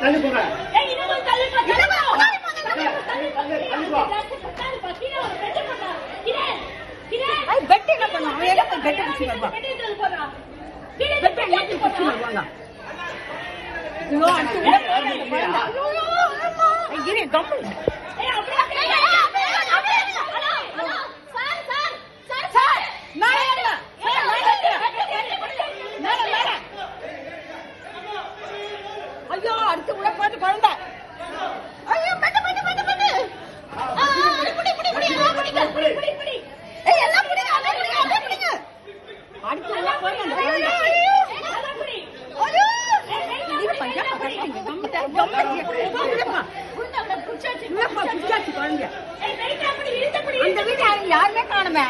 தள்ளி போங்க. பெட்டு என்ன பண்ணுவான்? அவன் எங்க பெட்டு பிடிச்சி வருவான்? பெட்டு எங்க பிடிச்சி வருவாங்க? ஐயோ அடுத்து உள்ள போறேன். கிரி கம்பு. ஐயோ அடுத்து உள்ள போட்டு குழந்தை. ஐயோ பெட்டு பெட்டு பெட்டு பெட்டு. அடுத்து உள்ள போய் அந்த குழந்தை. அந்த வீட்டு யாருமே காணுமே.